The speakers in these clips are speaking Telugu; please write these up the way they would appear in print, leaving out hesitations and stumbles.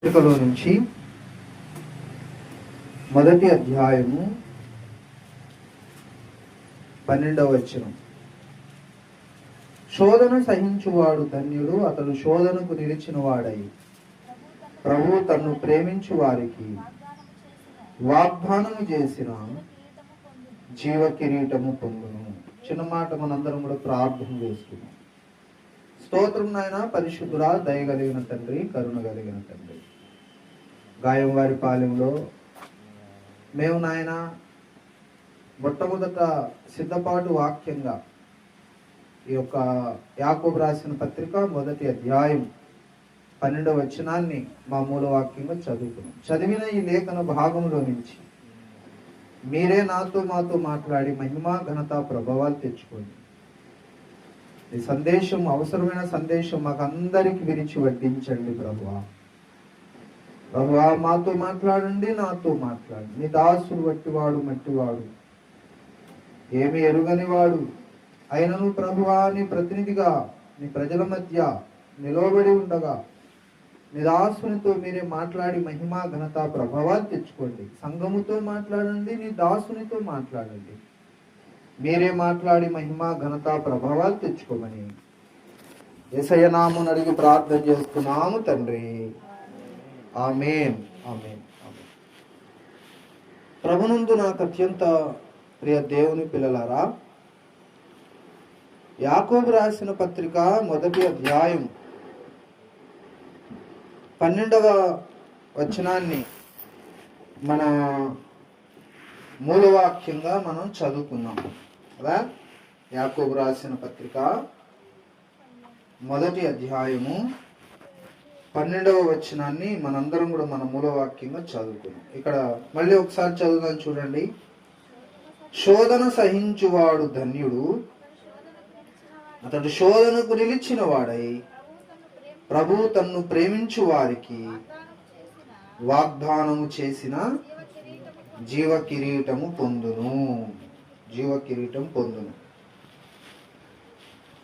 పత్రికలో నుంచి మొదటి అధ్యాయము 12వ వచనం. శోధన సహించువాడు ధన్యుడు, అతడు శోధనకు నిలిచిన వాడై ప్రభువు తన్ను ప్రేమించు వారికి వాగ్దానము చేసిన జీవ కిరీటము పొందును. చిన్న మాట మనందరం కూడా ప్రార్థన చేసుకున్నాం. స్తోత్రం నాయన, పరిశుద్ధుడా, దయగలిగిన తండ్రి, కరుణ కలిగిన తండ్రి, గాయం వారి పాలెంలో మేము నాయన మొట్టమొదట సిద్ధపాటు వాక్యంగా ఈ యొక్క యాకోబు రాసిన పత్రిక మొదటి అధ్యాయం 12వ వచనాన్ని మా మూల వాక్యంగా చదువుకున్నాం. చదివిన ఈ లేఖన భాగంలో నుంచి మీరే నాతో మాతో మాట్లాడి మహిమ ఘనత ప్రభావాలు తెచ్చుకోండి. ఈ సందేశం, అవసరమైన సందేశం మాకందరికి విరిచి వడ్డించండి ప్రభువా. ప్రభువా, మాతో మాట్లాడండి, నాతో మాట్లాడండి. నీ దాసుడు వట్టివాడు, మట్టివాడు, ఏమి ఎరుగని వాడు అయినను ప్రభువా నీ ప్రతినిధిగా నీ ప్రజల మధ్య నిలవబడి ఉండగా నీ దాసునితో మీరే మాట్లాడి మహిమ ఘనత ప్రభావాలు తెచ్చుకోండి. సంఘముతో మాట్లాడండి, నీ దాసునితో మాట్లాడండి. మీరే మాట్లాడి మహిమ ఘనత ప్రభావాలు తెచ్చుకోమని యేసయ్య నామమున అడిగి ప్రార్థన చేస్తున్నాము తండ్రి. ఆమేన్, ఆమేన్, ఆమేన్. ప్రభునందు నాకు అత్యంత ప్రియ దేవుని పిల్లలారా, యాకోబు రాసిన పత్రిక మొదటి అధ్యాయం 12వ వచనాన్ని మన మూలవాక్యంగా మనం చదువుకున్నాము కదా. యాకోబు రాసిన పత్రిక మొదటి అధ్యాయము 12వ వచనాన్ని మనందరం కూడా మన మూలవాక్యంగా చదువుకున్నాం. ఇక్కడ మళ్ళీ ఒకసారి చదువుదాం చూడండి. శోధన సహించువాడు ధన్యుడు, అతడు శోధనకు నిలిచిన వాడై ప్రభువు తన్ను ప్రేమించు వారికి వాగ్దానము చేసిన జీవ కిరీటము పొందును. జీవ కిరీటం పొందును.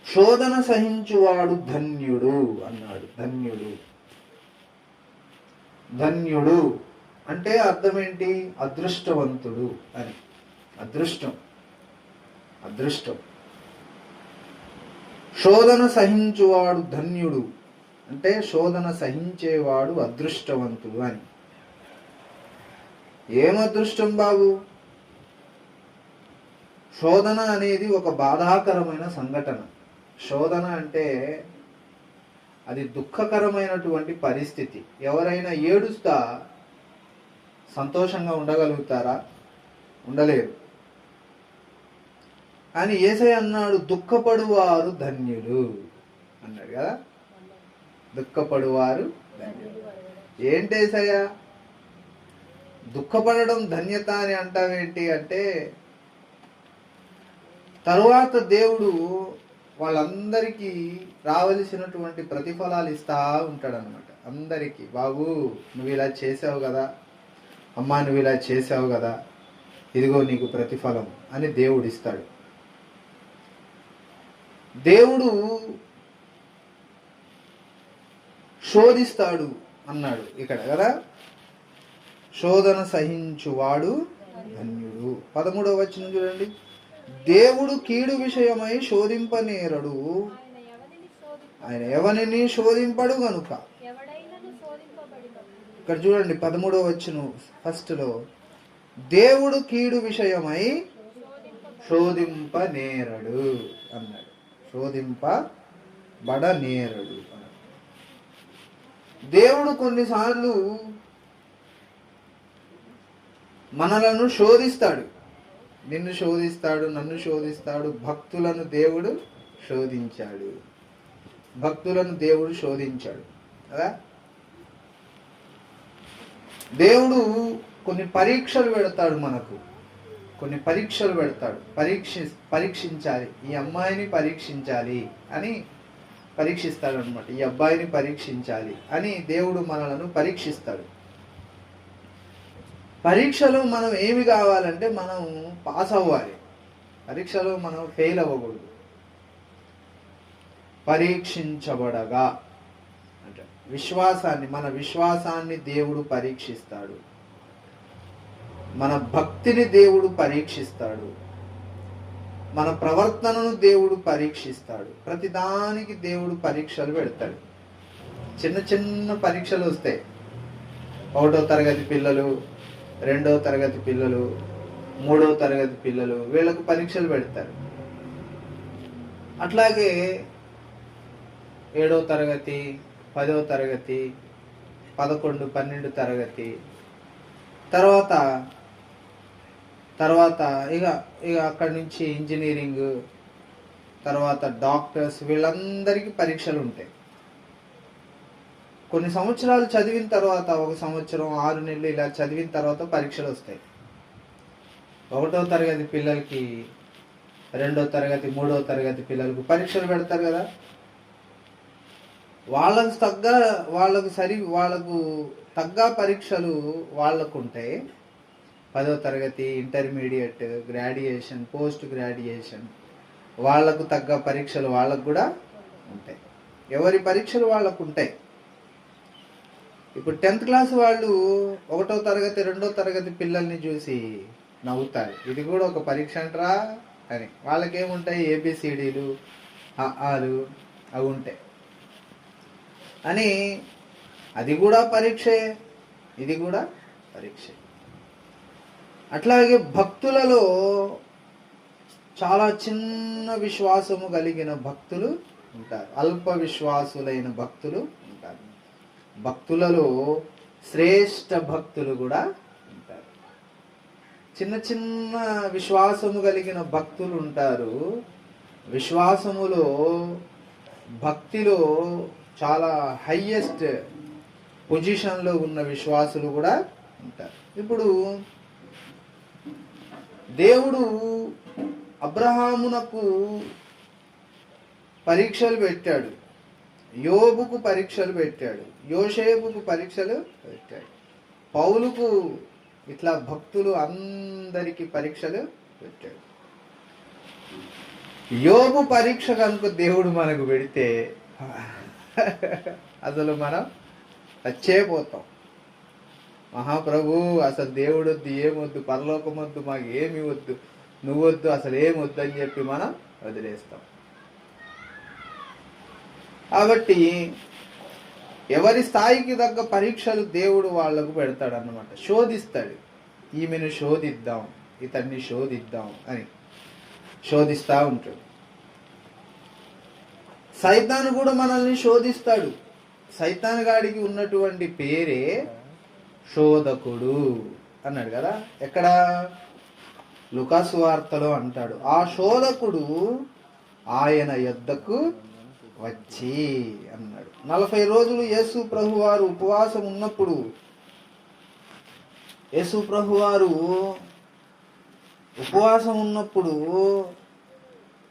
శోధన సహించువాడు ధన్యుడు అన్నాడు. ధన్యుడు, ధన్యుడు అంటే అర్థం ఏంటి? అదృష్టవంతుడు అని. అదృష్టం, అదృష్టం. శోధన సహించువాడు ధన్యుడు అంటే శోధన సహించేవాడు అదృష్టవంతుడు అని. ఏం అదృష్టం బాబు? శోధన అనేది ఒక బాధాకరమైన సంఘటన. శోధన అంటే అది దుఃఖకరమైనటువంటి పరిస్థితి. ఎవరైనా ఏడుస్తా సంతోషంగా ఉండగలుగుతారా? ఉండలేరు. కానీ యేసయ్య అన్నాడు, దుఃఖపడువారు ధన్యులు అన్నాడు కదా. దుఃఖపడువారు ధన్యులు. ఏంటి యేసయ్య దుఃఖపడడం ధన్యత అని అంటావేంటి అంటే, తరువాత దేవుడు వాళ్ళందరికీ రావలసినటువంటి ప్రతిఫలాలు ఇస్తా ఉంటాడనమాట. అందరికీ, బాబు నువ్వు ఇలా చేసావు కదా, అమ్మా నువ్వు ఇలా చేసావు కదా, ఇదిగో నీకు ప్రతిఫలం అని దేవుడు ఇస్తాడు. దేవుడు శోధిస్తాడు అన్నాడు ఇక్కడ కదా. శోధన సహించువాడు ధన్యుడు. 13వ వచనం చూడండి. దేవుడు కీడు విషయమై శోధింపనేరడు, ఆయన ఎవరిని శోధింపడు గనుక. ఇక్కడ చూడండి 13వ వచనం ఫస్ట్ లో, దేవుడు కీడు విషయమై శోధింపనేరడు అన్నాడు. శోధింపబడనేరడు. దేవుడు కొన్నిసార్లు మనలను శోధిస్తాడు. నిన్ను శోధిస్తాడు, నన్ను శోధిస్తాడు. భక్తులను దేవుడు శోధించాడు. భక్తులను దేవుడు శోధించాడు కదా. దేవుడు కొన్ని పరీక్షలు పెడతాడు మనకు. కొన్ని పరీక్షలు పెడతాడు. పరీక్షించాలి, ఈ అమ్మాయిని పరీక్షించాలి అని పరీక్షిస్తాడు అనమాట. ఈ అబ్బాయిని పరీక్షించాలి అని దేవుడు మనలను పరీక్షిస్తాడు. పరీక్షలో మనం ఏమి కావాలంటే మనం పాస్ అవ్వాలి. పరీక్షలో మనం ఫెయిల్ అవ్వకూడదు. పరీక్షించబడగా అంటే విశ్వాసాన్ని, మన విశ్వాసాన్ని దేవుడు పరీక్షిస్తాడు, మన భక్తిని దేవుడు పరీక్షిస్తాడు, మన ప్రవర్తనను దేవుడు పరీక్షిస్తాడు. ప్రతిదానికి దేవుడు పరీక్షలు పెడతాడు. చిన్న చిన్న పరీక్షలు వస్తాయి. 1వ తరగతి పిల్లలు, 2వ తరగతి పిల్లలు, 3వ తరగతి పిల్లలు, వీళ్ళకు పరీక్షలు పెడతారు. అట్లాగే 7వ తరగతి, 10వ తరగతి, 11, 12 తరగతి తర్వాత ఇక అక్కడి నుంచి ఇంజనీరింగ్, తర్వాత డాక్టర్స్, వీళ్ళందరికీ పరీక్షలు ఉంటాయి. కొన్ని సంవత్సరాలు చదివిన తర్వాత, 1 సంవత్సరం 6 నెలలు ఇలా చదివిన తర్వాత పరీక్షలు వస్తాయి. 1వ తరగతి పిల్లలకి, 2వ తరగతి, 3వ తరగతి పిల్లలకు పరీక్షలు పెడతారు కదా. వాళ్ళకు తగ్గ పరీక్షలు వాళ్ళకు ఉంటాయి. 10వ తరగతి, ఇంటర్మీడియట్, గ్రాడ్యుయేషన్, పోస్ట్ గ్రాడ్యుయేషన్, వాళ్లకు తగ్గ పరీక్షలు వాళ్ళకు కూడా ఉంటాయి. ఎవరి పరీక్షలు వాళ్ళకు ఉంటాయి. ఇప్పుడు 10th క్లాస్ వాళ్ళు 1వ తరగతి, 2వ తరగతి పిల్లల్ని చూసి నవ్వుతారు. ఇది కూడా ఒక పరీక్ష అంటారా అని. వాళ్ళకేముంటాయి, ABCDలు, ఆలు అవి ఉంటాయి అని. అది కూడా పరీక్షే, ఇది కూడా పరీక్షే. అట్లాగే భక్తులలో చాలా చిన్న విశ్వాసము కలిగిన భక్తులు ఉంటారు, అల్ప విశ్వాసులైన భక్తులు ఉంటారు. భక్తులలో శ్రేష్ఠ భక్తులు కూడా ఉంటారు. చిన్న చిన్న విశ్వాసము కలిగిన భక్తులు ఉంటారు. విశ్వాసములో, భక్తిలో చాలా హైయెస్ట్ పొజిషన్లో ఉన్న విశ్వాసులు కూడా ఉంటారు. ఇప్పుడు దేవుడు అబ్రహామునకు పరీక్షలు పెట్టాడు, యోబుకు పరీక్షలు పెట్టాడు, యోసేపుకు పరీక్షలు పెట్టాడు, పౌలుకు, ఇట్లా భక్తులు అందరికీ పరీక్షలు పెట్టాడు. యోబు పరీక్ష కనుక దేవుడు మనకు పెడితే అసలు మనం చచ్చిపోతాం. మహాప్రభు, అసలు దేవుడు వద్దు, ఏమొద్దు, పరలోకం వద్దు, మాకు ఏమి వద్దు, నువ్వొద్దు, అసలు ఏమొద్దు అని చెప్పి మనం వదిలేస్తాం. కాబట్టి ఎవరి స్థాయికి తగ్గ పరీక్షలు దేవుడు వాళ్లకు పెడతాడు అన్నమాట. శోధిస్తాడు. ఈమెను శోధిద్దాం, ఇతన్ని శోధిద్దాం అని శోధిస్తూ ఉంటాడు. సైతాను కూడా మనల్ని శోధిస్తాడు. సైతాను గాడికి ఉన్నటువంటి పేరే శోధకుడు అన్నాడు కదా. ఎక్కడ? లూకాసు వార్తలో అంటాడు, ఆ శోధకుడు ఆయన యొద్దకు వచ్చి అన్నాడు. 40 రోజులు యేసు ప్రభువారు ఉపవాసం ఉన్నప్పుడు,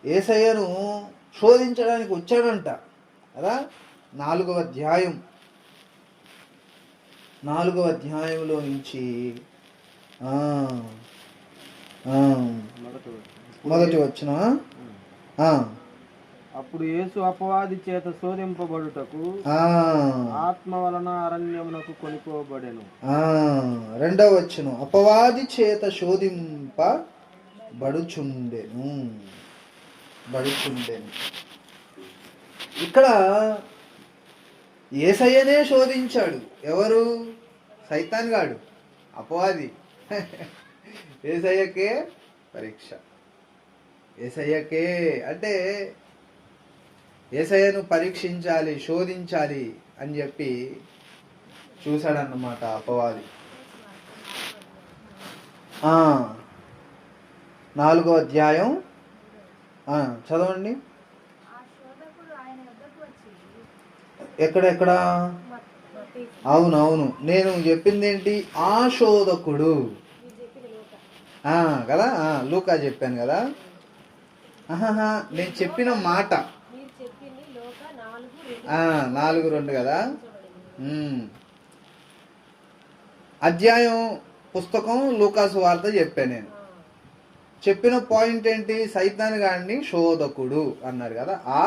యేసయ్యను శోధించడానికి వచ్చాడంట కదా. 4వ అధ్యాయంలో నుంచి మొదటి వచనం. అప్పుడు యేసు అపవాది చేత శోధింపబడుటకు ఆత్మ వలన అరణ్యమునకు కొనిపోబడెను. 2వ వచనం, అపవాది చేత శోధింపబడుచుండెను. ఇక్కడ యేసయ్యనే శోధించాడు. ఎవరు? సైతాన్ గాడు, అపవాది. యేసయ్యకే పరీక్ష. యేసయ్యకే అంటే యేసయ్యను పరీక్షించాలి, శోధించాలి అని చెప్పి చూశాడన్నమాట అపవాది. 4వ అధ్యాయం చదవండి. ఎక్కడ? అవునవును, నేను చెప్పింది ఏంటి? ఆ శోధకుడు కదా. లూకా చెప్పాను కదా. నేను చెప్పిన మాట 4:2 కదా. అధ్యాయం పుస్తకం లూకాసు వార్త చెప్పాను. నేను చెప్పిన పాయింట్ ఏంటి? సైతాన్ గాడిని శోధకుడు అన్నారు కదా. ఆ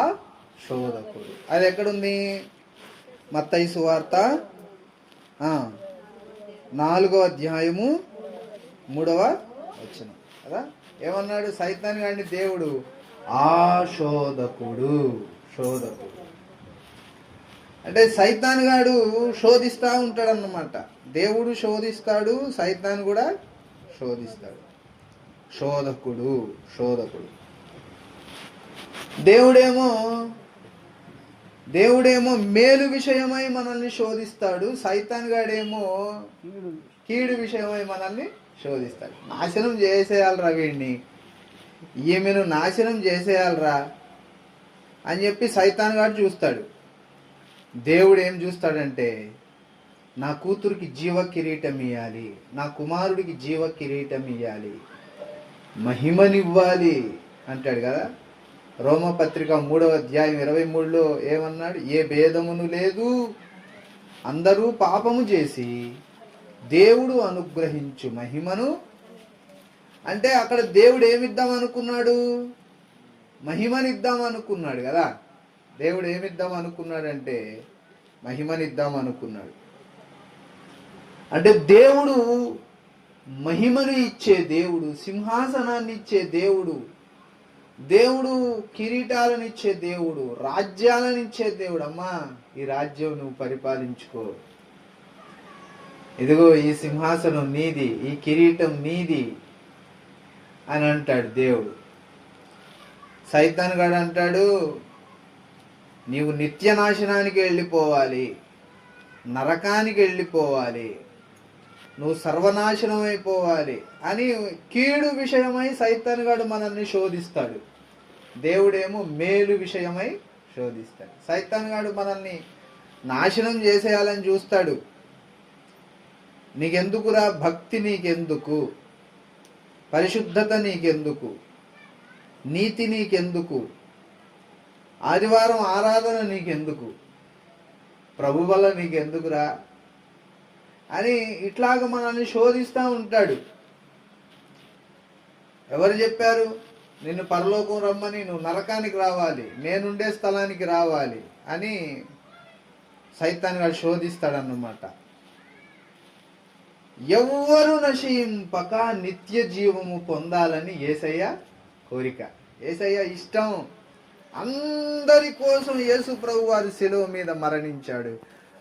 శోధకుడు అది ఎక్కడుంది? మత్తయి సువార్త 4వ అధ్యాయము 3వ వచనం కదా. ఏమన్నాడు? సైతాన్ గాడిని దేవుడు శోధకుడు. అంటే సైతాన్ గాడు శోధిస్తూ ఉంటాడు అన్నమాట. దేవుడు శోధిస్తాడు, సైతాన్ కూడా శోధిస్తాడు. శోధకుడు. దేవుడేమో మేలు విషయమై మనల్ని శోధిస్తాడు, సైతాన్ గాడేమో కీడు విషయమై మనల్ని శోధిస్తాడు. నాశనం చేసేయాలరా వీడిని, ఈమెను నాశనం చేసేయాలరా అని చెప్పి సైతాన్ గాడు చూస్తాడు. దేవుడు ఏం చూస్తాడంటే, నా కూతురికి జీవ కిరీటం ఇవ్వాలి, నా కుమారుడికి జీవ కిరీటం ఇవ్వాలి, మహిమనివ్వాలి అంటాడు కదా. రోమపత్రిక 3వ అధ్యాయం 23లో ఏమన్నాడు? ఏ భేదమును లేదు, అందరూ పాపము చేసి దేవుడు అనుగ్రహించు మహిమను. అంటే అక్కడ దేవుడు ఏమిద్దాం అనుకున్నాడు? మహిమనిద్దాం అనుకున్నాడు కదా. దేవుడు ఏమిద్దాం అనుకున్నాడంటే మహిమనిద్దాం అనుకున్నాడు. అంటే దేవుడు మహిమను ఇచ్చే దేవుడు, సింహాసనాన్ని ఇచ్చే దేవుడు, దేవుడు కిరీటాలను ఇచ్చే దేవుడు, రాజ్యాలను ఇచ్చే దేవుడు. అమ్మా, ఈ రాజ్యం నువ్వు పరిపాలించుకో, ఇదిగో ఈ సింహాసనం నీది, ఈ కిరీటం నీది అని అంటాడు దేవుడు. సైతాన్ గాడు అంటాడు, నీవు నిత్య నాశనానికి వెళ్ళిపోవాలి, నరకానికి వెళ్ళిపోవాలి, నువ్వు సర్వనాశనం అయిపోవాలి అని కీడు విషయమై సైతాన్ గాడు మనల్ని శోధిస్తాడు. దేవుడేమో మేలు విషయమై శోధిస్తాడు. సైతాన్ గాడు మనల్ని నాశనం చేసేయాలని చూస్తాడు. నీకెందుకురా భక్తి, నీకెందుకు పరిశుద్ధత, నీకెందుకు నీతి, నీకెందుకు ఆదివారం ఆరాధన, నీకెందుకు ప్రభు వల్ల నీకెందుకురా అని ఇట్లాగ మనల్ని శోధిస్తూ ఉంటాడు. ఎవరు చెప్పారు నిన్ను పరలోకం రమ్మని? నువ్వు నరకానికి రావాలి, నేనుండే స్థలానికి రావాలి అని సైతాన్ గాడు శోధిస్తాడన్నమాట. ఎవ్వరు నశింపక నిత్య జీవము పొందాలని యేసయ్య కోరిక, యేసయ్య ఇష్టం. అందరి కోసం యేసు ప్రభు వారు శిలువ మీద మరణించాడు,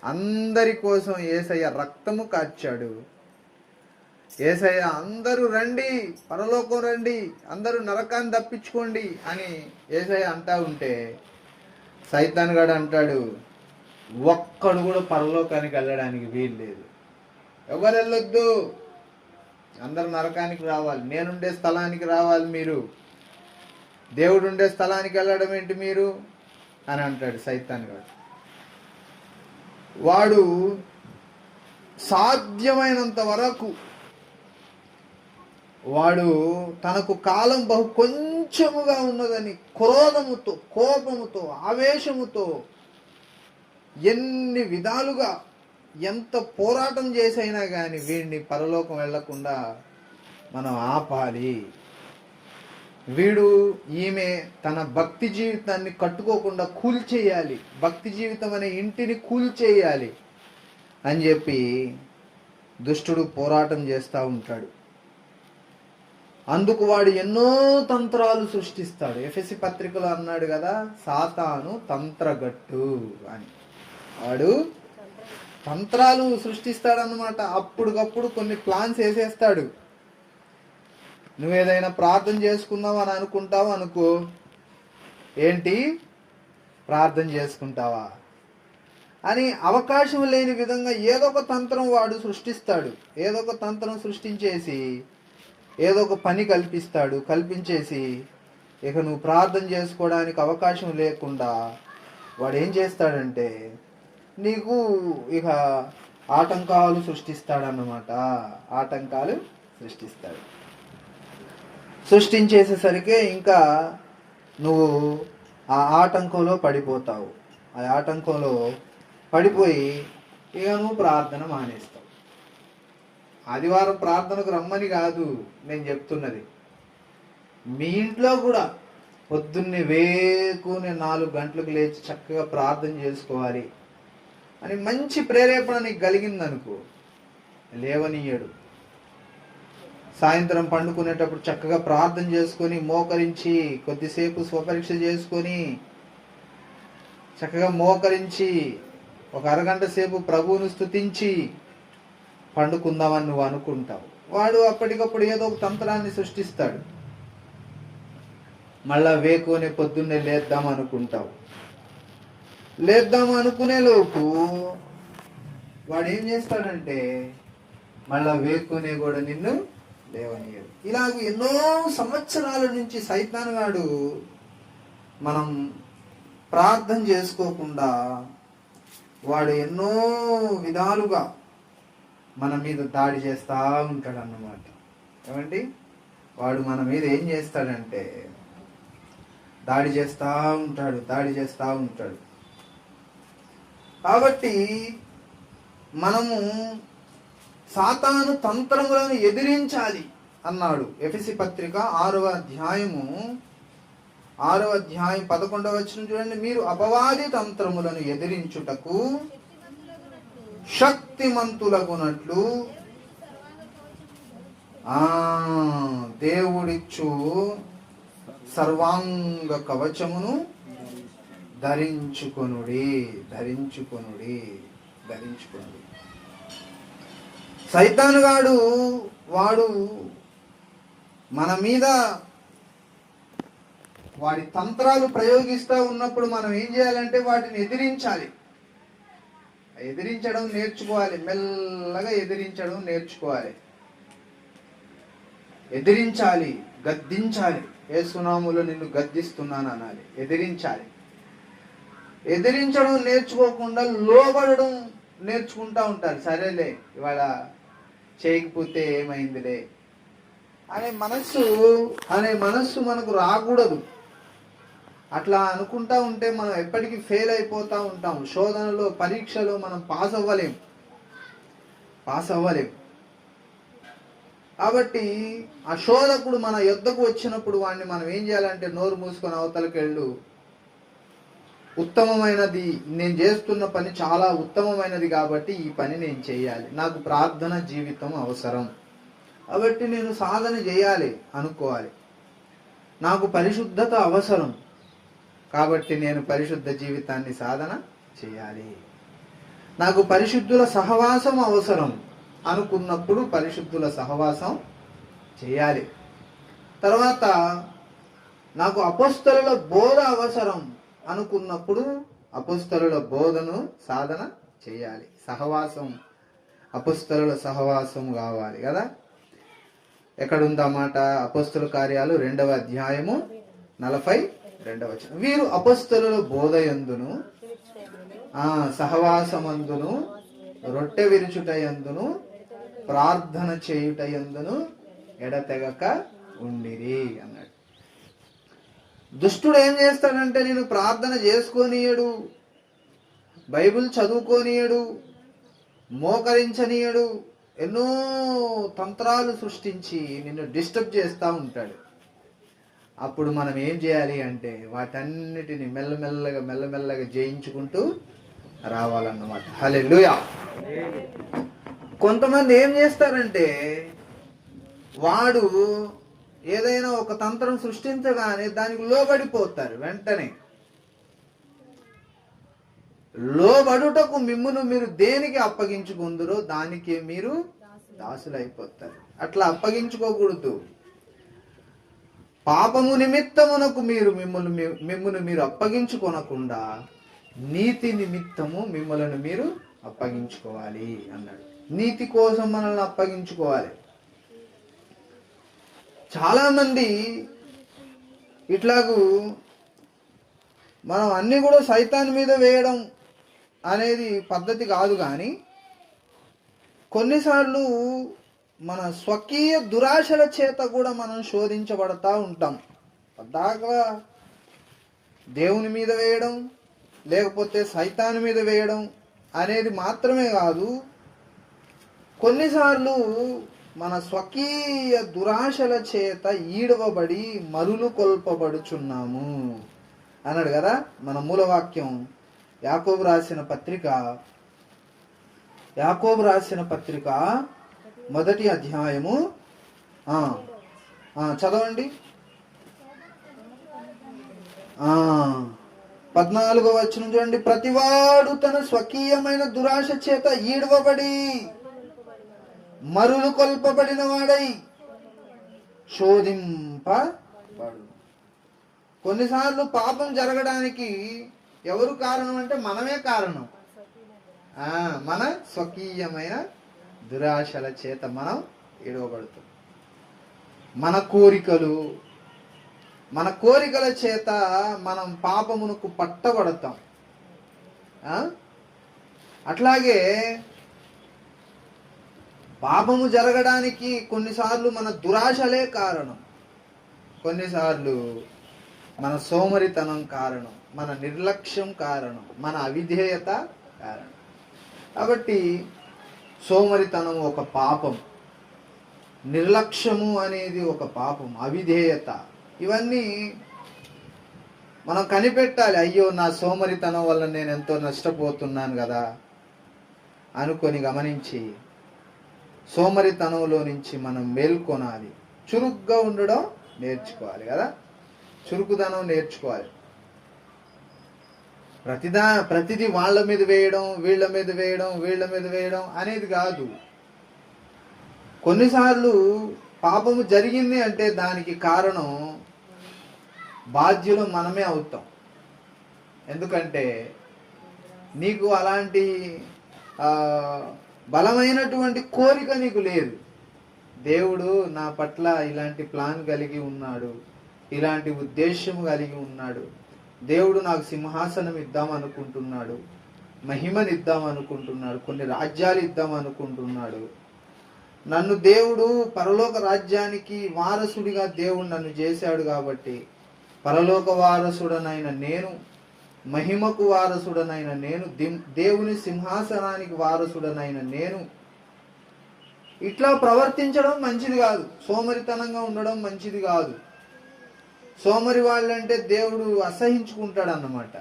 అందరి కోసం యేసయ్య రక్తము కార్చాడు. యేసయ్య అందరూ రండి, పరలోకం రండి, అందరూ నరకాన్ని తప్పించుకోండి అని యేసయ్య అంటా ఉంటే సైతాన్ గాడు అంటాడు, ఒక్కడు కూడా పరలోకానికి వెళ్ళడానికి వీలు లేదు, ఎవరు వెళ్ళొద్దు, అందరు నరకానికి రావాలి, నేనుండే స్థలానికి రావాలి, మీరు దేవుడు ఉండే స్థలానికి వెళ్ళడం ఏంటి మీరు అని అంటాడు సైతాన్ గాడు. వాడు సాధ్యమైనంత వరకు వాడు తనకు కాలం బహు కొంచెముగా ఉన్నదని క్రోధముతో, కోపముతో, ఆవేశముతో ఎన్ని విధాలుగా ఎంత పోరాటం చేసైనా కానీ వీడిని పరలోకం వెళ్లకుండా మనం ఆపాలి, వీడు ఈమె తన భక్తి జీవితాన్ని కట్టుకోకుండా కూల్చేయాలి, భక్తి జీవితం అనే ఇంటిని కూల్చేయాలి అని చెప్పి దుష్టుడు పోరాటం చేస్తూ ఉంటాడు. అందుకు వాడు ఎన్నో తంత్రాలు సృష్టిస్తాడు. ఎఫెసీ పత్రికలో అన్నాడు కదా, సాతాను తంత్రగట్టు అని. వాడు తంత్రాలు సృష్టిస్తాడన్నమాట. అప్పటికప్పుడు కొన్ని ప్లాన్స్ వేసేస్తాడు. నువ్వేదైనా ప్రార్థన చేసుకుందాం అని అనుకుంటావు అనుకో, ఏంటి ప్రార్థన చేసుకుంటావా అని అవకాశం లేని విధంగా ఏదో ఒక తంత్రం వాడు సృష్టిస్తాడు. ఏదో ఒక తంత్రం సృష్టించేసి ఏదో ఒక పని కల్పించేసి ఇక నువ్వు ప్రార్థన చేసుకోవడానికి అవకాశం లేకుండా వాడు ఏం చేస్తాడంటే నీకు ఇక ఆటంకాలు సృష్టిస్తాడన్నమాట. ఆటంకాలు సృష్టించేసేసరికి ఇంకా నువ్వు ఆ ఆటంకంలో పడిపోతావు. ఆ ఆటంకంలో పడిపోయి ఇక నువ్వు ప్రార్థన మానేస్తావు. ఆదివారం ప్రార్థనకు రమ్మని కాదు నేను చెప్తున్నది, మీ ఇంట్లో కూడా పొద్దున్నే వేకునే 4 గంటలకు లేచి చక్కగా ప్రార్థన చేసుకోవాలి. అని మంచి ప్రేరేపణ నీకు కలిగిందనుకో, లేవనీయడు. సాయంత్రం పండుకునేటప్పుడు చక్కగా ప్రార్థన చేసుకొని, మోకరించి, కొద్దిసేపు స్వపరీక్ష చేసుకొని, చక్కగా మోకరించి ఒక అరగంట సేపు ప్రభువును స్తుతించి పండుకుందామని నువ్వు అనుకుంటావు. వాడు అప్పటికప్పుడు ఏదో ఒక తంత్రాన్ని సృష్టిస్తాడు. మళ్ళా వేకునే పొద్దున్నే లేద్దాం అనుకుంటావు. లేద్దాం అనుకునే లోపు వాడు ఏం చేస్తాడంటే మళ్ళా వేకునే కూడా నిన్ను లేవనీయడు. ఇలాగ ఎన్నో సంవత్సరాల నుంచి సైతాను గాడు మనం ప్రార్థన చేసుకోకుండా వాడు ఎన్నో విధాలుగా మన మీద దాడి చేస్తూ ఉంటాడు అన్నమాట. ఏమండి, వాడు మన మీద ఏం చేస్తాడంటే దాడి చేస్తూ ఉంటాడు. కాబట్టి మనము సాతాను తంత్రములను ఎదిరించాలి అన్నాడు. ఎఫెసీ పత్రిక 6వ అధ్యాయం 11వ వచనం చూడండి. మీరు అపవాది తంత్రములను ఎదిరించుటకు శక్తిమంతులగునట్లు దేవుడిచ్చు సర్వాంగ కవచమును ధరించుకొనుడి. సైతానుగాడు వాడు మన మీద వాడి తంత్రాలు ప్రయోగిస్తూ ఉన్నప్పుడు మనం ఏం చేయాలంటే వాటిని ఎదిరించడం నేర్చుకోవాలి. మెల్లగా ఎదిరించడం నేర్చుకోవాలి. ఎదిరించాలి, గద్దించాలి. యేసునామములో నిన్ను గద్దిస్తున్నాను అనాలి. ఎదిరించడం నేర్చుకోకుండా లోబడడం నేర్చుకుంటా ఉంటారు. సరేలే ఇవాళ చేయకపోతే ఏమైందిలే అనే మనస్సు మనకు రాకూడదు. అట్లా అనుకుంటా ఉంటే మనం ఎప్పటికీ ఫెయిల్ అయిపోతూ ఉంటాం. శోధనలో, పరీక్షలో మనం పాస్ అవ్వలేం. కాబట్టి ఆ శోధకుడు మన యొద్దకు వచ్చినప్పుడు వాడిని మనం ఏం చేయాలంటే నోరు మూసుకొని అవతలకెళ్ళు. ఉత్తమమైనది, నేను చేస్తున్న పని చాలా ఉత్తమమైనది కాబట్టి ఈ పని నేను చేయాలి. నాకు ప్రార్థన జీవితం అవసరం కాబట్టి నేను సాధన చేయాలి అనుకోవాలి. నాకు పరిశుద్ధత అవసరం కాబట్టి నేను పరిశుద్ధ జీవితాన్ని సాధన చేయాలి. నాకు పరిశుద్ధుల సహవాసం అవసరం అనుకున్నప్పుడు పరిశుద్ధుల సహవాసం చేయాలి. తర్వాత నాకు అపొస్తలుల బోధ అవసరం అనుకున్నప్పుడు అపొస్తలుల బోధను సాధన చేయాలి. అపొస్తలుల సహవాసం కావాలి కదా. ఎక్కడుందన్నమాట? అపొస్తల కార్యాలు 2వ అధ్యాయము 42వ వచనం. వీరు అపొస్తలుల బోధయందును సహవాసమందును రొట్టె విరుచుటయందును ప్రార్థన చేయుటయందును ఎడతెగక ఉండిరి అన్నాడు. దుష్టుడు ఏం చేస్తాడంటే నేను ప్రార్థన చేసుకోనీయడు, బైబిల్ చదువుకోనీయడు, మోకరించనీయడు, ఎన్నో తంత్రాలు సృష్టించి నిన్ను డిస్టర్బ్ చేస్తూ ఉంటాడు. అప్పుడు మనం ఏం చేయాలి అంటే వాటన్నిటిని మెల్లమెల్లగా జయించుకుంటూ రావాలన్నమాట. హల్లెలూయా. కొంతమంది ఏం చేస్తారంటే వాడు ఏదైనా ఒక తంత్రం సృష్టించగానే దానికి లోబడిపోతారు. వెంటనే లోబడుటకు మిమ్మును మీరు దేనికి అప్పగించుకుందరో దానికి మీరు దాసులైపోతారు. అట్లా అప్పగించుకోకూడదు. పాపము నిమిత్తమునకు మిమ్మును మీరు అప్పగించుకొనకుండా నీతి నిమిత్తము మిమ్మల్ని మీరు అప్పగించుకోవాలి అన్నాడు. నీతి కోసం మనల్ని అప్పగించుకోవాలి. చాలా మంది ఇట్లాగూ మనం అన్ని కూడా సైతాన్ మీద వేయడం అనేది పద్ధతి కాదు. కానీ కొన్నిసార్లు మన స్వకీయ దురాశల చేత కూడా మనం శోధించబడతా ఉంటాం. దాకా దేవుని మీద వేయడం లేకపోతే సైతాన్ మీద వేయడం అనేది మాత్రమే కాదు, కొన్నిసార్లు మన స్వకీయ దురాశల చేత ఈడవబడి మరులు కొల్పబడుచున్నాము అన్నాడు కదా మన మూలవాక్యం. యాకోబు రాసిన పత్రిక యాకోబు రాసిన పత్రిక మొదటి అధ్యాయము చదవండి. 14వ వచనం చూడండి. ప్రతివాడు తన స్వకీయమైన దురాశ చేత ఈడవబడి మరులు కొల్పబడిన వాడై శోధింపబడు. కొన్నిసార్లు పాపం జరగడానికి ఎవరు కారణం అంటే మనమే కారణం. మన స్వకీయమైన దురాశల చేత మనం ఈడవబడుతాం. మన కోరికల చేత మనం పాపమునకు పట్టబడతాం. అట్లాగే పాపము జరగడానికి కొన్నిసార్లు మన దురాశలే కారణం, కొన్నిసార్లు మన సోమరితనం కారణం, మన నిర్లక్ష్యం కారణం, మన అవిధేయత కారణం. కాబట్టి సోమరితనం ఒక పాపం, నిర్లక్ష్యము అనేది ఒక పాపం, అవిధేయత, ఇవన్నీ మనం కనిపెట్టాలి. అయ్యో, నా సోమరితనం వల్ల నేను ఎంతో నష్టపోతున్నాను కదా అనుకొని గమనించి సోమరితనంలో నుంచి మనం మేల్కొనాలి. చురుగ్గా ఉండడం నేర్చుకోవాలి కదా, చురుకుదనం నేర్చుకోవాలి. ప్రతిదీ వాళ్ళ మీద వేయడం, వీళ్ళ మీద వేయడం అనేది కాదు. కొన్నిసార్లు పాపము జరిగింది అంటే దానికి కారణం బాధ్యులు మనమే అవుతాం. ఎందుకంటే నీకు అలాంటి బలమైనటువంటి కోరిక నీకు లేదు. దేవుడు నా పట్ల ఇలాంటి ప్లాన్ కలిగి ఉన్నాడు, ఇలాంటి ఉద్దేశం కలిగి ఉన్నాడు. దేవుడు నాకు సింహాసనం ఇద్దాం అనుకుంటున్నాడు, మహిమనిద్దాం అనుకుంటున్నాడు, కొన్ని రాజ్యాలు ఇద్దాం అనుకుంటున్నాడు. నన్ను దేవుడు పరలోక రాజ్యానికి వారసుడిగా దేవుడు నన్ను చేశాడు కాబట్టి పరలోక వారసుడనైన నేను, మహిమకు వారసుడనైన నేను, దేవుని సింహాసనానికి వారసుడనైన నేను ఇట్లా ప్రవర్తించడం మంచిది కాదు. సోమరితనంగా ఉండడం మంచిది కాదు. సోమరి వాళ్ళంటే దేవుడు అసహించుకుంటాడు అన్నమాట.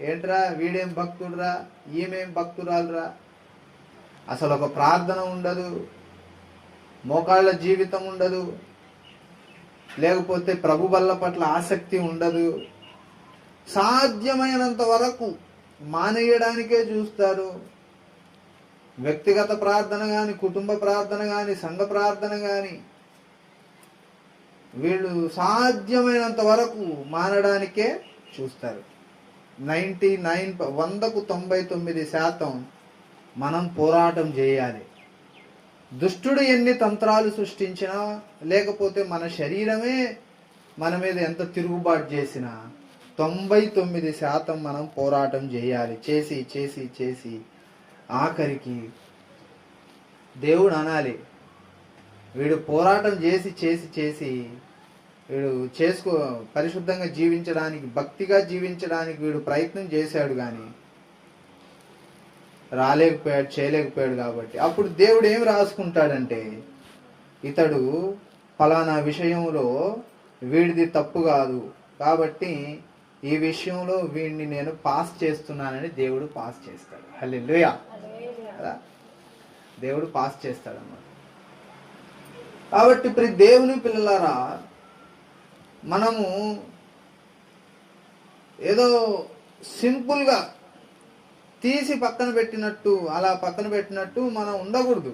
ఏంట్రా వీడేం భక్తుడురా, ఈమెం భక్తురాలురా, అసలు ఒక ప్రార్థన ఉండదు, మోకాళ్ళ జీవితం ఉండదు, లేకపోతే ప్రభు బల్ల పట్ల ఆసక్తి ఉండదు. సాధ్యమైనంత వరకు మానేయడానికే చూస్తారు. వ్యక్తిగత ప్రార్థన కానీ, కుటుంబ ప్రార్థన కానీ, సంఘ ప్రార్థన కానీ వీళ్ళు సాధ్యమైనంత వరకు మానడానికే చూస్తారు. 99% మనం పోరాటం చేయాలి. దుష్టుడు ఎన్ని తంత్రాలు సృష్టించినా, లేకపోతే మన శరీరమే మన మీద ఎంత తిరుగుబాటు చేసినా 99% మనం పోరాటం చేయాలి. చేసి చేసి చేసి ఆఖరికి దేవుడు అనాలి, వీడు పోరాటం చేసి చేసి చేసి వీడు పరిశుద్ధంగా జీవించడానికి, భక్తిగా జీవించడానికి వీడు ప్రయత్నం చేశాడు కానీ రాలేకపోయాడు, చేయలేకపోయాడు. కాబట్టి అప్పుడు దేవుడు ఏం రాసుకుంటాడంటే, ఇతడు ఫలానా విషయంలో వీడిది తప్పు కాదు కాబట్టి ఈ విషయంలో వీడిని నేను పాస్ చేస్తున్నానని దేవుడు పాస్ చేస్తాడు. హల్లెలూయా కదా, దేవుడు పాస్ చేస్తాడు అన్నమాట. కాబట్టి ఇప్పుడు దేవుని పిల్లలారా, మనము ఏదో సింపుల్గా తీసి పక్కన పెట్టినట్టు మనం ఉండకూడదు.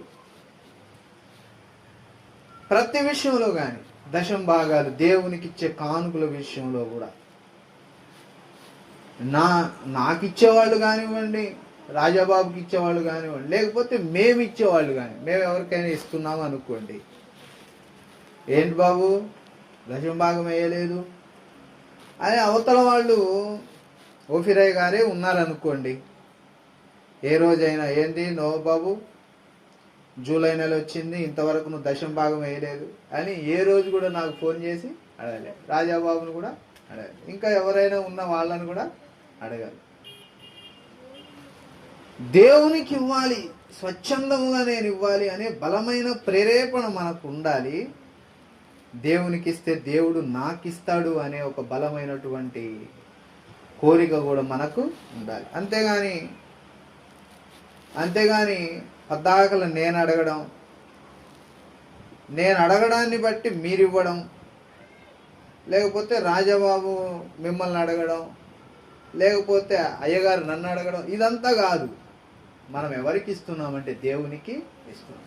ప్రతి విషయంలో కానీ, దశం భాగాలు, దేవునికి ఇచ్చే కానుకల విషయంలో కూడా నాకు ఇచ్చేవాళ్ళు కానివ్వండి, రాజాబాబుకి ఇచ్చేవాళ్ళు కానివ్వండి, లేకపోతే మేము ఇచ్చేవాళ్ళు కానీ, మేము ఎవరికైనా ఇస్తున్నాము అనుకోండి, ఏంటి బాబు దశం భాగం వేయలేదు అని అవతల వాళ్ళు ఓఫిరయ్య గారే ఉన్నారనుకోండి, ఏ రోజైనా ఏంటి నో బాబు జూలై నెల వచ్చింది, ఇంతవరకు నువ్వు దశం భాగం వేయలేదు అని ఏ రోజు కూడా నాకు ఫోన్ చేసి అడగలే. రాజాబాబును కూడా అడగాలి, ఇంకా ఎవరైనా ఉన్న వాళ్ళని కూడా అడగాలి. దేవునికి ఇవ్వాలి, స్వచ్ఛందముగా నేను ఇవ్వాలి అనే బలమైన ప్రేరేపణ మనకు ఉండాలి. దేవునికి ఇస్తే దేవుడు నాకు ఇస్తాడు అనే ఒక బలమైనటువంటి కోరిక కూడా మనకు ఉండాలి. అంతేగాని పద్దాకల నేను అడగడం, నేను అడగడాన్ని బట్టి మీరు ఇవ్వడం, లేకపోతే రాజాబాబు మిమ్మల్ని అడగడం, లేకపోతే అయ్యగారు నన్ను అడగడం, ఇదంతా కాదు. మనం ఎవరికి ఇస్తున్నామంటే దేవునికి ఇస్తున్నాం.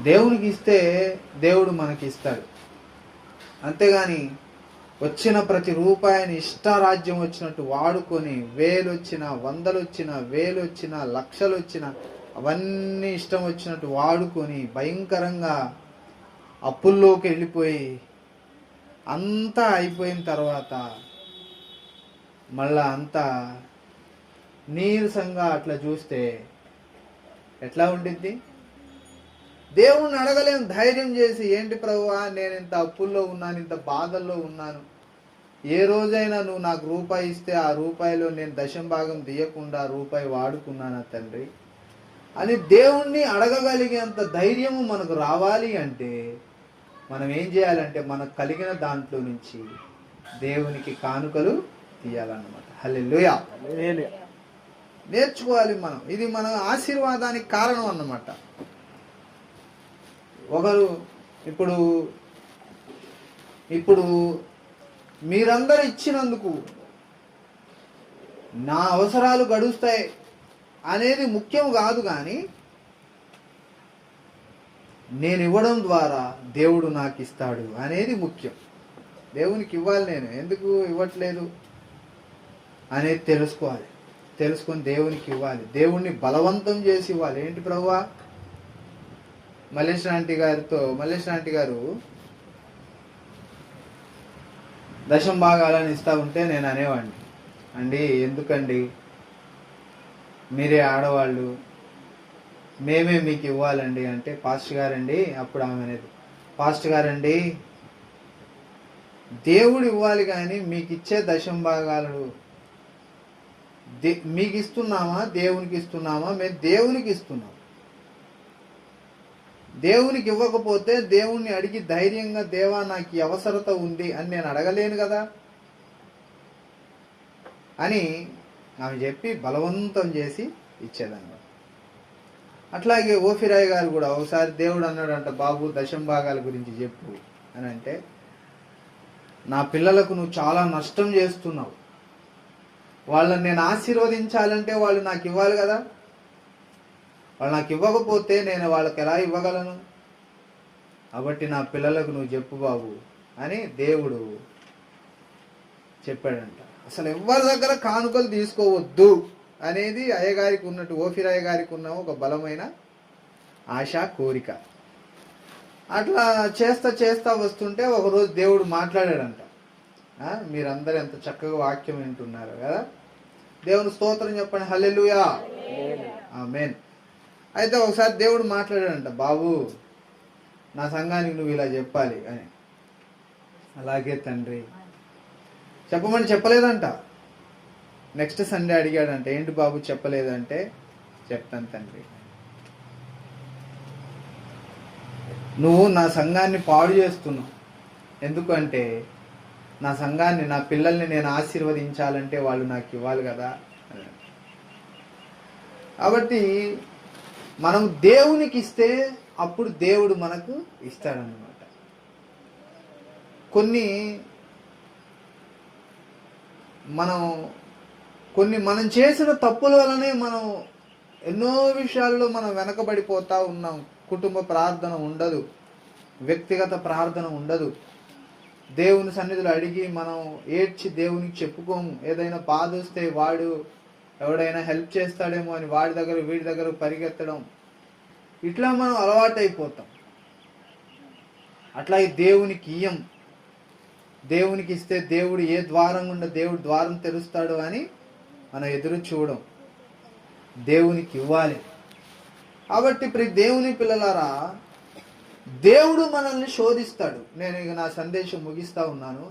దేవునికి ఇస్తే దేవుడు మనకి ఇస్తాడు. అంతేగాని వచ్చిన ప్రతి రూపాయిని ఇష్టారాజ్యం వచ్చినట్టు వాడుకొని, 1000 వచ్చినా, 100 వచ్చినా, 1000 వచ్చినా, లక్షలు వచ్చినా అవన్నీ ఇష్టం వచ్చినట్టు వాడుకొని భయంకరంగా అప్పుల్లోకి వెళ్ళిపోయి అంతా అయిపోయిన తర్వాత మళ్ళా అంతా నీరసంగా అట్లా చూస్తే ఎట్లా ఉండిద్ది? దేవుణ్ణి అడగలేం ధైర్యం చేసి, ఏంటి ప్రభువా నేను ఇంత అప్పుల్లో ఉన్నాను, ఇంత బాధల్లో ఉన్నాను, ఏ రోజైనా నువ్వు నాకు రూపాయి ఇస్తే ఆ రూపాయిలో నేను దశంభాగం తీయకుండా రూపాయి వాడుకున్నానా తండ్రి అని దేవుణ్ణి అడగగలిగేంత ధైర్యము మనకు రావాలి అంటే మనం ఏం చేయాలంటే మనకు కలిగిన దాంట్లో నుంచి దేవునికి కానుకలు తీయాలన్నమాట. హల్లెలూయా. నేర్చుకోవాలి మనం. ఇది మన ఆశీర్వాదానికి కారణం అన్నమాట. ఒకరు ఇప్పుడు మీరందరూ ఇచ్చినందుకు నా అవసరాలు గడుస్తాయి అనేది ముఖ్యం కాదు, కానీ నేను ఇవ్వడం ద్వారా దేవుడు నాకు ఇస్తాడు అనేది ముఖ్యం. దేవునికి ఇవ్వాలి, నేను ఎందుకు ఇవ్వట్లేదు అనేది తెలుసుకోవాలి. తెలుసుకొని దేవునికి ఇవ్వాలి. దేవుణ్ణి బలవంతం చేసి ఇవ్వాలి. ఏంటి ప్రభువా, మల్లేష్ ఆంటీ గారు దశంభాగాలను ఇస్తా ఉంటే నేను అనేవాడిని, అండి ఎందుకండి, మీరే ఆడవాళ్ళు, మేమే మీకు ఇవ్వాలండి అంటే, పాస్టర్ గారండి, అప్పుడు ఆమె అనేది, పాస్టర్ గారండి దేవుడు ఇవ్వాలి కానీ మీకు ఇచ్చే దశంభాగాలు మీకు ఇస్తున్నామా దేవునికి ఇస్తున్నామా? మేము దేవునికి ఇస్తున్నాం. దేవునికి ఇవ్వకపోతే దేవుణ్ణి అడిగి ధైర్యంగా దేవా నాకు ఈ అవసరత ఉంది అని నేను అడగలేను కదా అని ఆమె చెప్పి బలవంతం చేసి ఇచ్చేదన్నమాట. అట్లాగే ఓఫిరాయ్ గారు కూడా ఒకసారి దేవుడు అన్నాడంట, బాబు దశంభాగాల గురించి చెప్పు అని అంటే, నా పిల్లలకు నువ్వు చాలా నష్టం చేస్తున్నావు, వాళ్ళని నేను ఆశీర్వదించాలంటే వాళ్ళు నాకు ఇవ్వాలి కదా, వాళ్ళు నాకు ఇవ్వకపోతే నేను వాళ్ళకి ఎలా ఇవ్వగలను, కాబట్టి నా పిల్లలకు నువ్వు చెప్పు బాబు అని దేవుడు చెప్పాడంట. అసలు ఎవరి దగ్గర కానుకలు తీసుకోవద్దు అనేది అయ్యగారికి ఉన్నట్టు, ఓఫిరాయ్య గారికి ఉన్న ఒక బలమైన ఆశ, కోరిక. అట్లా చేస్తా వస్తుంటే ఒకరోజు దేవుడు మాట్లాడాడంట. మీరందరూ ఎంత చక్కగా వాక్యం వింటున్నారు కదా, దేవుని స్తోత్రం చెప్పండి. హల్లెలూయా, ఆమేన్. అయితే ఒకసారి దేవుడు మాట్లాడాడంట, బాబు నా సంఘానికి నువ్వు ఇలా చెప్పాలి అని. అలాగే తండ్రి చెప్పమని చెప్పలేదంట. నెక్స్ట్ సండే అడిగాడంట, ఏంటి బాబు చెప్పలేదంటే, చెప్తాను తండ్రి, నువ్వు నా సంఘాన్ని పాడు చేస్తున్నావు, ఎందుకంటే నా సంఘాన్ని, నా పిల్లల్ని నేను ఆశీర్వదించాలంటే వాళ్ళు నాకు ఇవ్వాలి కదా. కాబట్టి మనం దేవునికి ఇస్తే అప్పుడు దేవుడు మనకు ఇస్తాడన్నమాట. మనం చేసిన తప్పుల వలనే మనం ఎన్నో విషయాల్లో మనం వెనకబడిపోతా ఉన్నాం. కుటుంబ ప్రార్థన ఉండదు, వ్యక్తిగత ప్రార్థన ఉండదు, దేవుని సన్నిధిలో అడిగి మనం ఏడ్చి దేవునికి చెప్పుకోము. ఏదైనా బాధ వస్తే వాడు ఎవడైనా హెల్ప్ చేస్తాడేమో అని వాడి దగ్గర వీడి దగ్గర పరిగెత్తడం, ఇట్లా మనం అలవాటు అయిపోతాం. అట్లా దేవునికి ఇయ్యం. దేవునికి ఇస్తే దేవుడు ఏ ద్వారం గుండా దేవుడు ద్వారం తెరుస్తాడు అని మనం ఎదురు చూడం. దేవునికి ఇవ్వాలి. కాబట్టి ప్రతి దేవుని పిల్లలారా, దేవుడు మనల్ని శోధిస్తాడు. నేను ఇక నా సందేశం ముగిస్తా ఉన్నాను.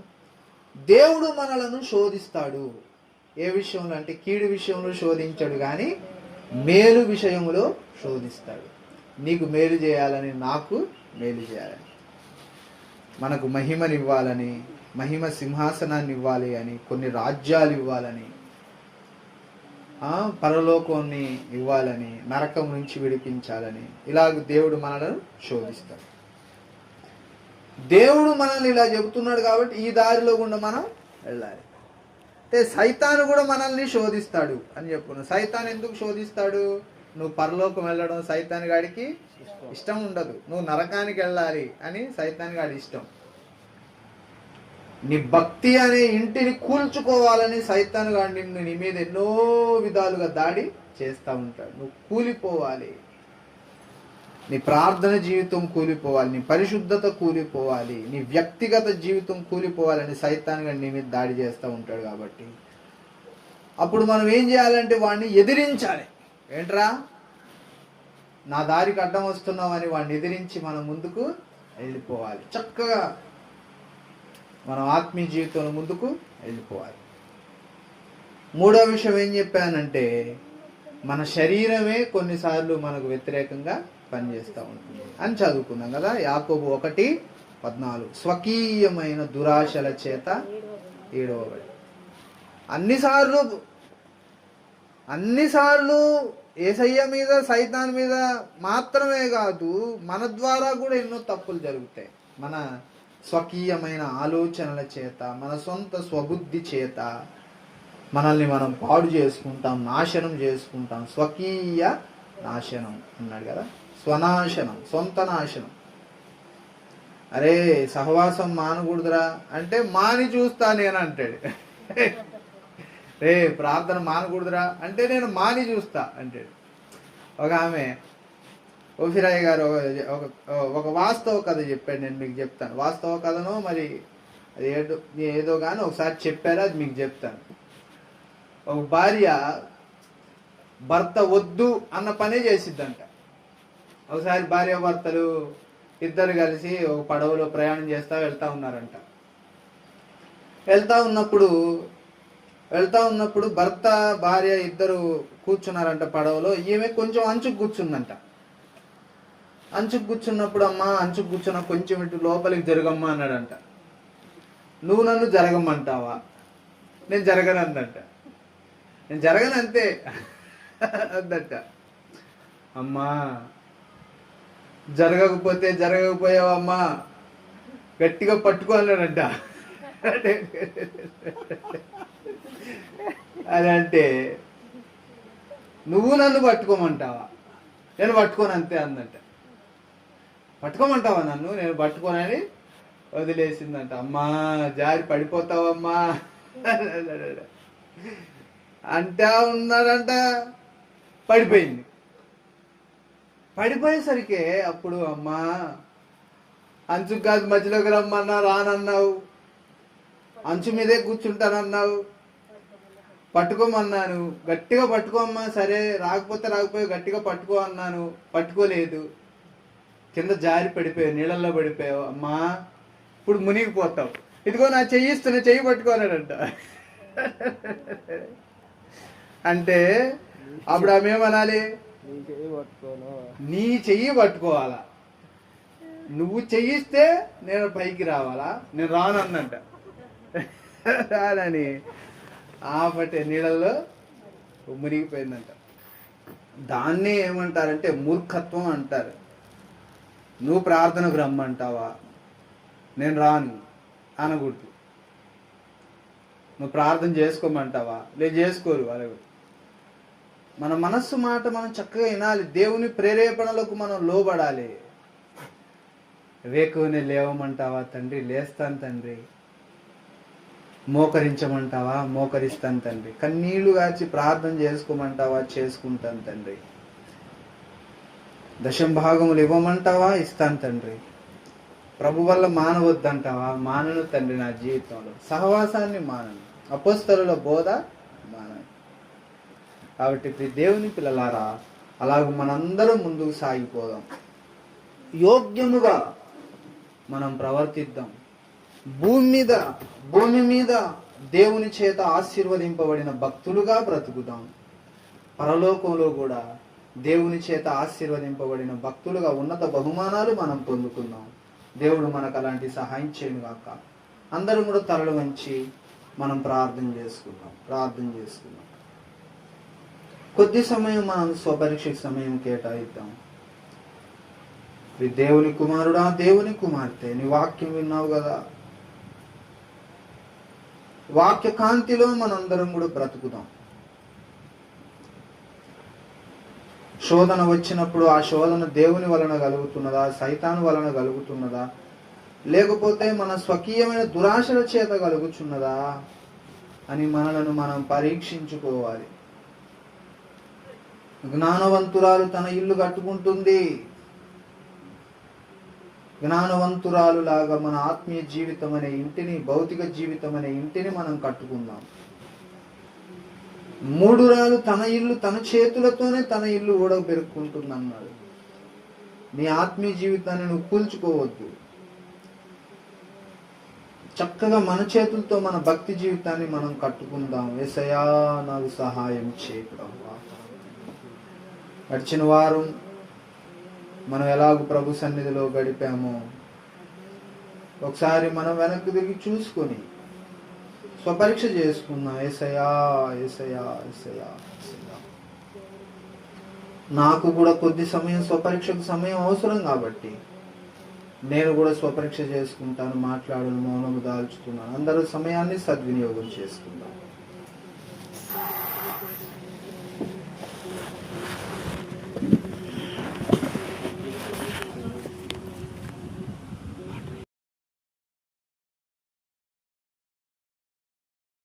దేవుడు మనలను శోధిస్తాడు. ఏ విషయంలో అంటే, కీడు విషయంలో శోధించాడు కానీ మేలు విషయంలో శోధిస్తాడు. నీకు మేలు చేయాలని, నాకు మేలు చేయాలని, మనకు మహిమనివ్వాలని, మహిమ సింహాసనాన్ని ఇవ్వాలి అని, కొన్ని రాజ్యాలు ఇవ్వాలని, పరలోకాన్ని ఇవ్వాలని, నరకం నుంచి విడిపించాలని ఇలాగ దేవుడు మనలను శోధిస్తాడు. దేవుడు మనల్ని ఇలా చెబుతున్నాడు కాబట్టి ఈ దారిలో గుండా మనం వెళ్ళాలి. అంటే సైతాను కూడా మనల్ని శోధిస్తాడు అని చెప్పుకున్నాడు. సైతాన్ ఎందుకు శోధిస్తాడు? నువ్వు పరలోకం వెళ్ళడం సైతాన్ గాడికి ఇష్టం ఉండదు. నువ్వు నరకానికి వెళ్ళాలి అని సైతాన్ గాడి ఇష్టం. నీ భక్తి అనే ఇంటిని కూల్చుకోవాలని సైతాన్ గాడి నిన్ను నీ మీద ఎన్నో విధాలుగా దాడి చేస్తూ ఉంటాడు. నువ్వు కూలిపోవాలి, నీ ప్రార్థన జీవితం కూలిపోవాలి, నీ పరిశుద్ధత కూలిపోవాలి, నీ వ్యక్తిగత జీవితం కూలిపోవాలని సైతాన్ గాడి నీ మీద దాడి చేస్తూ ఉంటాడు. కాబట్టి అప్పుడు మనం ఏం చేయాలంటే వాడిని ఎదిరించాలి. ఏంట్రా నా దారికి అడ్డం వస్తున్నామని వాడిని ఎదిరించి మనం ముందుకు వెళ్ళిపోవాలి. చక్కగా మనం ఆత్మీయ జీవితంలో ముందుకు వెళ్ళిపోవాలి. మూడో విషయం ఏం చెప్పానంటే, మన శరీరమే కొన్నిసార్లు మనకు వ్యతిరేకంగా పనిచేస్తూ ఉంటుంది అని చదువుకున్నాం కదా. యాకోబు 1:14 స్వకీయమైన దురాశల చేత ఏడవబడి. అన్నిసార్లు యేసయ్య మీద సైతాన్ మీద మాత్రమే కాదు, మన ద్వారా కూడా ఎన్నో తప్పులు జరుగుతాయి. మన స్వకీయమైన ఆలోచనల చేత, మన సొంత స్వబుద్ధి చేత మనల్ని మనం పాడు చేసుకుంటాం, నాశనం చేసుకుంటాం. స్వకీయ నాశనం అన్నాడు కదా, స్వనాశనం, సొంత నాశనం. అరే సహవాసం మానకూడదురా అంటే మాని చూస్తా నేను అంటాడు. రే ప్రార్థన మానకూడదురా అంటే నేను మాని చూస్తా అంటాడు. ఒక ఆమె ఓఫిరాయ్ గారు ఒక వాస్తవ కథ చెప్పాడు. నేను మీకు చెప్తాను. వాస్తవ కథనో మరి అది ఏదో కానీ ఒకసారి చెప్పారు, అది మీకు చెప్తాను. ఒక భార్య భర్త వద్దు అన్న పనే చేసిద్దంట. ఒకసారి భార్యాభర్తలు ఇద్దరు కలిసి ఒక పడవలో ప్రయాణం చేస్తా వెళ్తా ఉన్నారంట. వెళ్తా ఉన్నప్పుడు భర్త భార్య ఇద్దరు కూర్చున్నారంట పడవలో. ఈమె కొంచెం అంచుకు కూర్చుందంట. అంచుకు కూర్చున్నప్పుడు, అమ్మా అంచుకు కూర్చున్న కొంచెం ఇటు లోపలికి జరగమ్మా అన్నాడంట. నువ్వు నన్ను జరగమ్మంటావా? నేను జరగనందంట. నేను జరగనంతే అందంట. అమ్మా జరగకపోయావమ్మా గట్టిగా పట్టుకో అన్నాడంట. అని అంటే నువ్వు నన్ను పట్టుకోమంటావా? నేను పట్టుకోను అంతే అందంట. పట్టుకోమంటావా నన్ను? నేను పట్టుకోనని వదిలేసిందంట. అమ్మా జారి పడిపోతావమ్మా అంటా ఉన్నాడంట. పడిపోయింది. పడిపోయేసరికి అప్పుడు అమ్మా అంచుకు కాదు మధ్యలోకి రమ్మన్నా రానన్నావు, అంచు మీదే కూర్చుంటానన్నావు, పట్టుకోమన్నాను, గట్టిగా పట్టుకోమ్మా. సరే రాకపోతే గట్టిగా పట్టుకో అన్నాను, పట్టుకోలేదు, కింద జారి పడిపోయావు, నీళ్ళల్లో పడిపోయావు. అమ్మా ఇప్పుడు మునిగిపోతావు, ఇదిగో నా చెయ్యిస్తున్నా, చెయ్యి పట్టుకోనాడంట. అంటే అప్పుడు ఆమె ఏమనాలి? నీ చెయ్యి పట్టుకోవాలా, నువ్వు చెయ్యిస్తే నేను పైకి రావాలా, నేను రానన్నంట. రానని ఆపటే నీళ్ళల్లో మునిగిపోయిందంట. దాన్నే ఏమంటారంటే మూర్ఖత్వం అంటారు. నువ్వు ప్రార్థనకు రమ్మంటావా? నేను రాను అనకూడదు. నువ్వు ప్రార్థన చేసుకోమంటావా? లేదు చేసుకోరు వాళ్ళు. మన మనస్సు మాట మనం చక్కగా వినాలి. దేవుని ప్రేరేపణలకు మనం లోబడాలి. వేకువనే లేవమంటావా? తండ్రి లేస్తాను తండ్రి. మోకరించమంటావా? మోకరిస్తాను తండ్రి. కన్నీళ్లు గాచి ప్రార్థన చేసుకోమంటావా? చేసుకుంటాను తండ్రి. దశంభాగములు ఇవ్వమంటావా? ఇస్తాను తండ్రి. ప్రభు వల్ల మానవద్దంటావా? మానను తండ్రి. నా జీవితంలో సహవాసాన్ని మానను, అపోస్తలుల బోధ మానను. కాబట్టి దేవుని పిల్లలారా, అలాగ మనందరం ముందుకు సాగిపోదాం. యోగ్యముగా మనం ప్రవర్తిద్దాం. భూమి మీద దేవుని చేత ఆశీర్వదింపబడిన భక్తులుగా బ్రతుకుదాం. పరలోకంలో కూడా దేవుని చేత ఆశీర్వదింపబడిన భక్తులుగా ఉన్నత బహుమానాలు మనం పొందుకుందాం. దేవుడు మనకు అలాంటి సహాయం చేయను గాక. అందరం కూడా తలలు వంచి మనం ప్రార్థన చేసుకుందాం. కొద్ది సమయం మనం స్వపరీక్షకు సమయం కేటాయిద్దాం. దేవుని కుమారుడా, దేవుని కుమార్తె, నీ వాక్యం విన్నావు కదా, వాక్య కాంతిలో మనందరం కూడా బ్రతుకుదాం. శోధన వచ్చినప్పుడు ఆ శోధన దేవుని వలన కలుగుతున్నదా, సైతాను వలన కలుగుతున్నదా, లేకపోతే మన స్వకీయమైన దురాశల చేత కలుగుచున్నదా అని మనలను మనం పరీక్షించుకోవాలి. జ్ఞానవంతురాలు తన ఇల్లు కట్టుకుంటుంది. జ్ఞానవంతురాలు లాగా మన ఆత్మీయ జీవితం అనే ఇంటిని, భౌతిక జీవితం అనే ఇంటిని మనం కట్టుకుందాం. మూఢురాలు తన ఇల్లు తన చేతులతోనే తన ఇల్లు ఊడబెరుక్కుంటుంది అన్నాడు. నీ ఆత్మీయ జీవితాన్ని నువ్వు కూల్చుకోవద్దు. చక్కగా మన చేతులతో మన భక్తి జీవితాన్ని మనం కట్టుకుందాం. యేసయ్యా నాకు సహాయం చేయి ప్రభువా. గడిచిన వారం మనం ఎలాగో ప్రభు సన్నిధిలో గడిపామో ఒకసారి మనం వెనక్కి తిరిగి చూసుకొని స్వపరీక్ష చేసుకుందాం. యేసయ్యా యేసయ్యా యేసయ్యా యేసయ్యా, నాకు కూడా కొద్ది సమయం స్వపరీక్షకు సమయం అవసరం కాబట్టి నేను కూడా స్వపరీక్ష చేసుకుంటాను, మాట్లాడను, మౌనము దాల్చుతున్నాను. అందరూ సమయాన్ని సద్వినియోగం చేసుకుందాం.